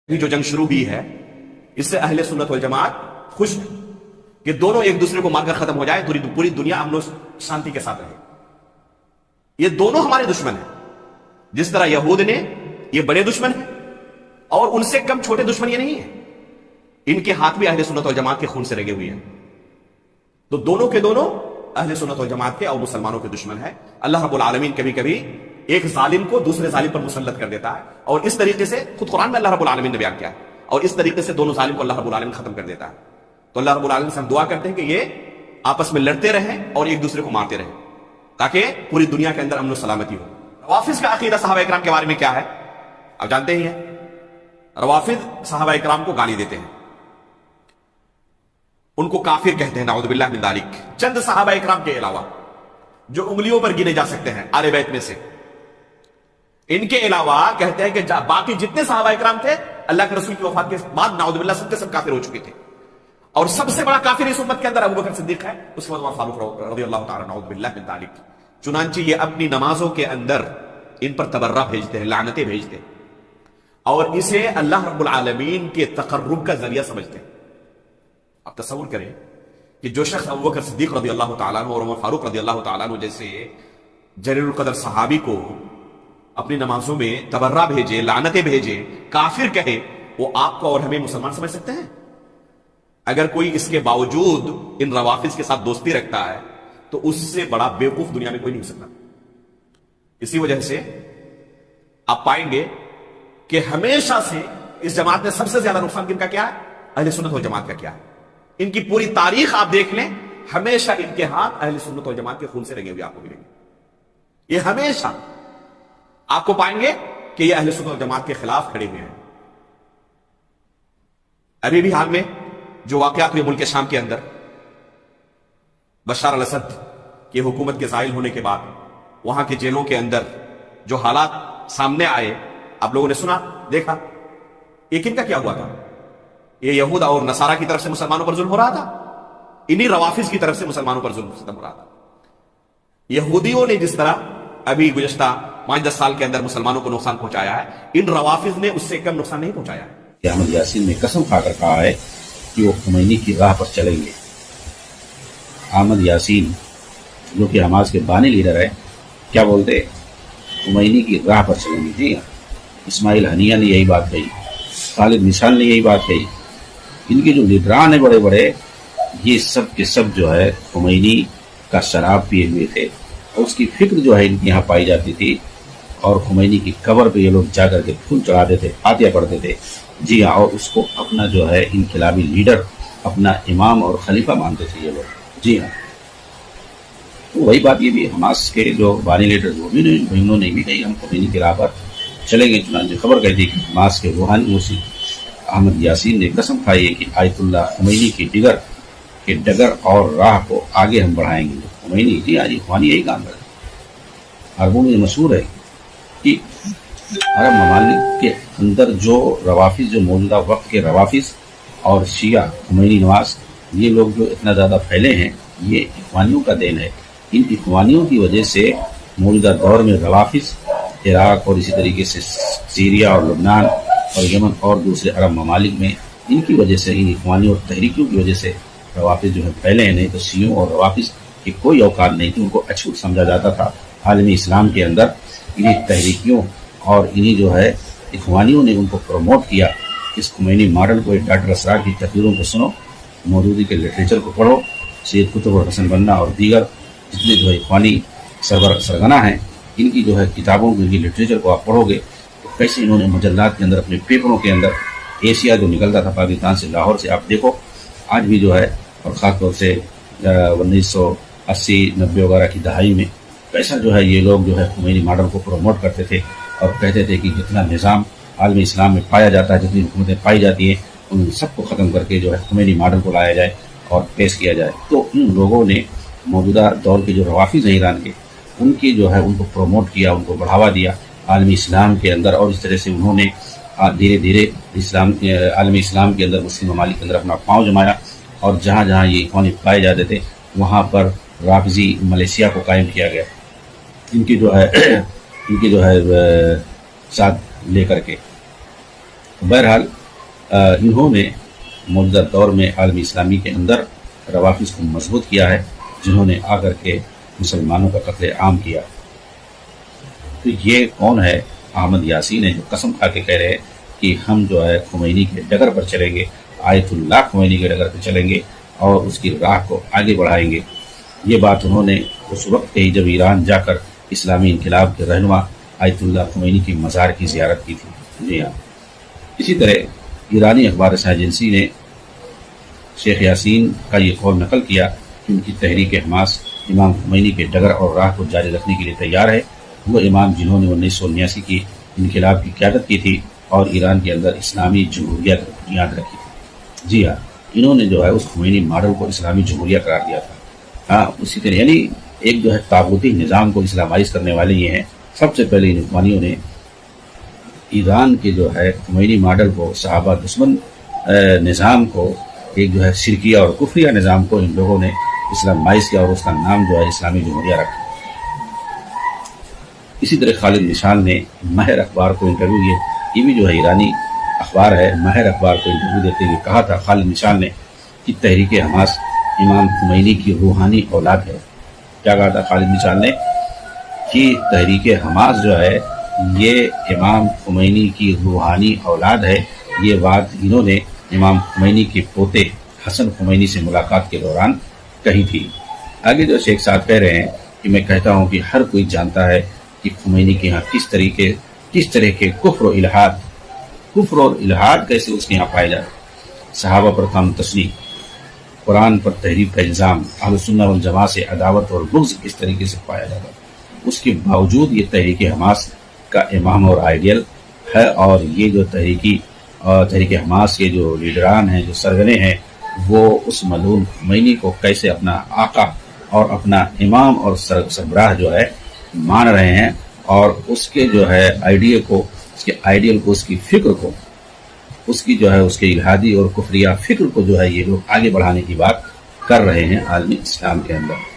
بھی جو جنگ شروع بھی ہے اس سے اہل سنت والجماعت خوش ہے کہ دونوں ایک دوسرے کو مار کر ختم ہو جائے، پوری دنیا امن و شانتی کے ساتھ رہے۔ یہ دونوں ہمارے دشمن ہیں، جس طرح یہود نے یہ بڑے دشمن ہیں اور ان سے کم چھوٹے دشمن یہ نہیں ہیں، ان کے ہاتھ بھی اہل سنت والجماعت کے خون سے رگے ہوئے ہیں۔ تو دونوں کے دونوں اہل سنت والجماعت کے اور مسلمانوں کے دشمن ہیں۔ اللہ رب العالمین کبھی کبھی ایک ظالم کو دوسرے ظالم پر مسلط کر دیتا ہے، اور اس طریقے سے خود قرآن میں اللہ رب العالمین نے بیان کیا ہے، اور اس طریقے سے دونوں ظالم کو اللہ رب العالمین ختم کر دیتا ہے۔ تو اللہ رب العالمین سے ہم دعا کرتے ہیں کہ یہ آپس میں لڑتے رہیں اور ایک دوسرے کو مارتے رہیں، تاکہ پوری دنیا کے اندر امن و سلامتی ہو۔ روافض کا عقیدہ صحابہ اکرام کے بارے میں کیا ہے آپ جانتے ہی ہیں۔ روافض صحابہ اکرام کو گالی دیتے ہیں، ان کو کافر کہتے ہیں، نعوذ باللہ من ذالک۔ چند صحابہ اکرام کے علاوہ جو انگلیوں پر گنے جا سکتے ہیں آل بیت میں سے، ان کے علاوہ کہتے ہیں کہ باقی جتنے صحابہ اکرام تھے اللہ کے رسول کی وفات کے بعد نعوذ باللہ سب کے سب کافر ہو چکے تھے، اور سب سے بڑا کافر اس امت کے اندر ابو بکر صدیق ہے، اس کے بعد عمر فاروق رضی اللہ تعالی نعوذ باللہ من ذالک۔ چنانچہ یہ اپنی نمازوں کے اندر ان پر تبرہ بھیجتے ہیں، لعنتیں بھیجتے ہیں، اور اسے اللہ رب العالمین کے تقرب کا ذریعہ سمجھتے ہیں۔ آپ تصور کریں کہ جو شخص ابو بکر صدیق رضی اللہ تعالیٰ عنہ اور عمر فاروق رضی اللہ تعالیٰ عنہ جیسے جلیل القدر صحابی کو اپنی نمازوں میں تبرہ بھیجے، لعنتیں بھیجے، کافر کہے، وہ آپ کو اور ہمیں مسلمان سمجھ سکتے ہیں؟ اگر کوئی اس کے باوجود ان روافض کے ساتھ دوستی رکھتا ہے تو اس سے بڑا بیوقوف دنیا میں کوئی نہیں ہو سکتا۔ اسی وجہ سے آپ پائیں گے کہ ہمیشہ سے اس جماعت میں سب سے زیادہ نقصان کن کا کیا ہے؟ اہل سنت والجماعت کا کیا ہے؟ ان کی پوری تاریخ آپ دیکھ لیں، ہمیشہ ان کے ہاتھ اہل سنت والجماعت کے خون سے رنگے ہوئے آپ کو ملیں گے۔ یہ ہمیشہ آپ کو پائیں گے کہ یہ اہل سنت والجماعت کے خلاف کھڑے ہوئے ہیں۔ ابھی بھی حال میں جو واقعات ہوئے ملک شام کے اندر، بشار الاسد کی حکومت کے زائل ہونے کے بعد وہاں کے جیلوں کے اندر جو حالات سامنے آئے، آپ لوگوں نے سنا، دیکھا۔ یہ کن کا کیا ہوا تھا؟ یہ یہود اور نصارہ کی طرف سے مسلمانوں پر ظلم ہو رہا تھا، انہی روافض کی طرف سے مسلمانوں پر ظلم ختم ہو رہا تھا۔ یہودیوں نے جس طرح ابھی گزشتہ 5-10 سال کے اندر مسلمانوں کو نقصان پہنچایا ہے، ان روافض نے اس سے کم نقصان نہیں پہنچایا ہے۔ احمد یاسین نے قسم کھا کر کہا ہے کہ وہ خمینی کی راہ پر چلیں گے۔ احمد یاسین جو کہ حماس کے بانی لیڈر ہے، کیا بولتے؟ خمینی کی راہ پر چلیں گے۔ جی ہاں، اسماعیل ہنیہ نے یہی بات کہی، خالد مثال نے یہی بات کہی۔ ان کے جو لیڈران ہیں بڑے بڑے، یہ سب کے سب جو ہے خمینی کا شراب پیے ہوئے تھے، اور اس کی فکر جو ہے ان کے یہاں پائی جاتی تھی، اور خمینی کی قبر پہ یہ لوگ جا کر کے پھول چڑھاتے تھے، فاتحہ پڑھتے تھے۔ جی ہاں، اور اس کو اپنا جو ہے انقلابی لیڈر، اپنا امام اور خلیفہ مانتے تھے یہ لوگ۔ جی ہاں، تو وہی بات یہ بھی حماس کے جو بانی لیڈر وہ بھی انہوں نے بھی کہی ہم خمینی کی راہ پر چلیں گے۔ چنانچہ خبر کہتی ہے کہ حماس کے روحانی موسی احمد یاسین نے قسم کھائی ہے کہ آیت اللہ خمینی کی ڈگر اور راہ کو آگے ہم بڑھائیں گے۔ خمینی جی آج اخوانی یہی کام کرے۔ عربوں میں مشہور ہے کہ عرب ممالک کے اندر جو روافض، جو موجودہ وقت کے روافض اور شیعہ خمینی نواز، یہ لوگ جو اتنا زیادہ پھیلے ہیں، یہ اخوانیوں کا دین ہے۔ ان اخوانیوں کی وجہ سے موجودہ دور میں روافض عراق اور اسی طریقے سے سیریا اور لبنان اور یمن اور دوسرے عرب ممالک میں، ان کی وجہ سے، ان اخوانیوں اور تحریکیوں کی وجہ سے روافض جو ہے پھیلے ہیں۔ نہیں تو شیعوں اور روافض کی کوئی اوقات نہیں تھی، ان کو اچھوت سمجھا جاتا تھا۔ عالمی اسلام کے اندر انہی تحریکیوں اور انہی جو ہے اخوانیوں نے ان کو پروموٹ کیا۔ اس خمینی ماڈل کو، ڈاکٹر اسرار کی تقریروں کو سنو، مودودی کے لٹریچر کو پڑھو، سید قطب اور حسن بننا اور دیگر جتنے جو ہے اخوانی سرگنا ہیں، ان کی جو ہے کتابوں کی لٹریچر کو آپ پڑھو گے تو کیسے انہوں نے مجلات کے اندر، اپنے پیپروں کے اندر، ایشیا جو نکلتا تھا پاکستان سے، لاہور سے، آپ دیکھو آج بھی جو ہے، اور خاص طور سے 1980-90 وغیرہ کی دہائی میں کیسا جو ہے یہ لوگ جو ہے خمینی ماڈل کو پروموٹ کرتے تھے، اور کہتے تھے کہ جتنا نظام عالمی اسلام میں پایا جاتا ہے، جتنی حکومتیں پائی جاتی ہیں، ان سب کو ختم کر کے جو ہے خمینی ماڈل کو لایا جائے اور پیش کیا جائے۔ تو ان لوگوں نے موجودہ دور کے جو روافض ہیں ایران کے، ان کی جو ہے ان کو پروموٹ کیا، ان کو بڑھاوا دیا عالمی اسلام کے اندر، اور اس طرح سے انہوں نے دھیرے دھیرے عالمی اسلام کے اندر، مسلم ممالک کے اندر اپنا پاؤں جمایا، اور جہاں جہاں یہ اخوانی پائے جاتے تھے وہاں پر رافضی ملیشیا کو قائم کیا گیا، ان کی جو ہے ساتھ لے کر کے۔ بہرحال انہوں نے موجودہ دور میں عالم اسلامی کے اندر روافظ کو مضبوط کیا ہے، جنہوں نے آ کر کے مسلمانوں کا قتل عام کیا۔ تو یہ کون ہے؟ احمد یاسین ہے، جو قسم کھا کے کہہ رہے ہیں کہ ہم جو ہے خمینی کے ڈگر پر چلیں گے، آیت اللہ خمینی کے ڈگر پر چلیں گے اور اس کی راہ کو آگے بڑھائیں گے۔ یہ بات انہوں نے اس وقت کہی جب ایران جا کر اسلامی انقلاب کے رہنما آیت اللہ خمینی کی مزار کی زیارت کی تھی۔ جی ہاں، اسی طرح ایرانی اخبار رساں ایجنسی نے شیخ یاسین کا یہ قول نقل کیا کہ ان کی تحریک حماس امام خمینی کے ڈگر اور راہ کو جاری رکھنے کے لیے تیار ہے۔ وہ امام جنہوں نے 1979 کی انقلاب کی قیادت کی تھی اور ایران کے اندر اسلامی جمہوریہ کی بنیاد رکھی تھی۔ جی ہاں، انہوں نے جو ہے اس خمینی ماڈل کو اسلامی جمہوریہ قرار دیا تھا۔ ہاں، اسی طرح یعنی ایک جو ہے طاغوتی نظام کو اسلامائز کرنے والے یہ ہیں۔ سب سے پہلے ان اخوانیوں نے ایران کے جو ہے خمینی ماڈل کو، صحابہ دشمن نظام کو، ایک جو ہے شرکیہ اور کفریہ نظام کو ان لوگوں نے اسلامائز کیا اور اس کا نام جو ہے اسلامی جمہوریہ رکھا۔ اسی طرح خالد نشان نے مہر اخبار کو انٹرویو، یہ بھی جو ہے ایرانی اخبار ہے، مہر اخبار کو انٹرویو دیتے ہوئے کہا تھا خالد نشان نے کہ تحریک حماس امام خمینی کی روحانی اولاد ہے۔ کیا کہا تھا خالد نشان نے؟ کہ تحریک حماس جو ہے یہ امام خمینی کی روحانی اولاد ہے۔ یہ بات انہوں نے امام خمینی کے پوتے حسن خمینی سے ملاقات کے دوران کہی تھی۔ آگے جو شیخ صاحب کہہ رہے ہیں کہ میں کہتا ہوں کہ ہر کوئی جانتا ہے کہ خمینی کے ہاں کس طرح کے کفر اور الحاد کیسے اس کے ہاں پائے جاتے، صحابہ پر قتل تشریح، قرآن پر تحریف کا الزام، اہل سنہ والجماعت سے عداوت اور بغض کس طریقے سے پایا جاتا۔ اس کے باوجود یہ تحریک حماس کا امام اور آئیڈیل ہے، اور یہ جو تحریک حماس کے جو لیڈران ہیں، جو سرگنے ہیں، وہ اس ملعون خمینی کو کیسے اپنا آقا اور اپنا امام اور سربراہ جو ہے مان رہے ہیں، اور اس کے جو ہے آئیڈیل کو، اس کے آئیڈیل کو، اس کی فکر کو، اس کی جو ہے اس کے الہادی اور کفریہ فکر کو جو ہے یہ لوگ آگے بڑھانے کی بات کر رہے ہیں عالم اسلام کے اندر۔